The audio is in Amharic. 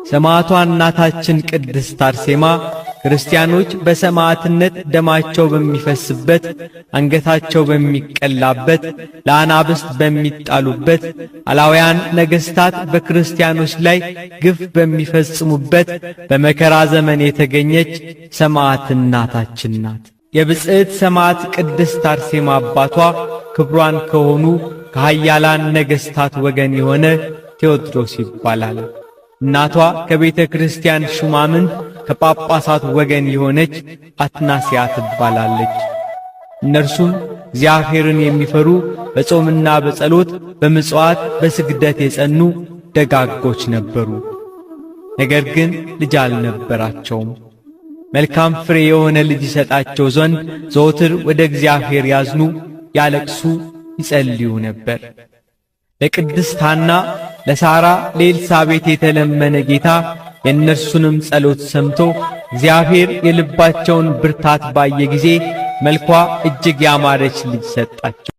ሰማዕቷ እናታችን ቅድስት አርሴማ ክርስቲያኖች በሰማዕትነት ደማቸው በሚፈስበት፣ አንገታቸው በሚቀላበት፣ ለአናብስት በሚጣሉበት፣ አላውያን ነገሥታት በክርስቲያኖች ላይ ግፍ በሚፈጽሙበት በመከራ ዘመን የተገኘች ሰማዕት እናታችን ናት። የብጽዕት ሰማዕት ቅድስት አርሴማ አባቷ ክብሯን ከሆኑ ከኃያላን ነገሥታት ወገን የሆነ ቴዎድሮስ ይባላል። እናቷ ከቤተ ክርስቲያን ሹማምንት ከጳጳሳት ወገን የሆነች አትናስያ ትባላለች። እነርሱም እግዚአብሔርን የሚፈሩ በጾምና በጸሎት በምጽዋት በስግደት የጸኑ ደጋጎች ነበሩ። ነገር ግን ልጅ አልነበራቸውም። መልካም ፍሬ የሆነ ልጅ ይሰጣቸው ዘንድ ዘወትር ወደ እግዚአብሔር ያዝኑ፣ ያለቅሱ፣ ይጸልዩ ነበር። ለቅድስት ሐና፣ ለሳራ፣ ለኤልሳቤጥ የተለመነ ጌታ የእነርሱንም ጸሎት ሰምቶ እግዚአብሔር የልባቸውን ብርታት ባየ ጊዜ መልኳ እጅግ ያማረች ልጅ ሰጣቸው።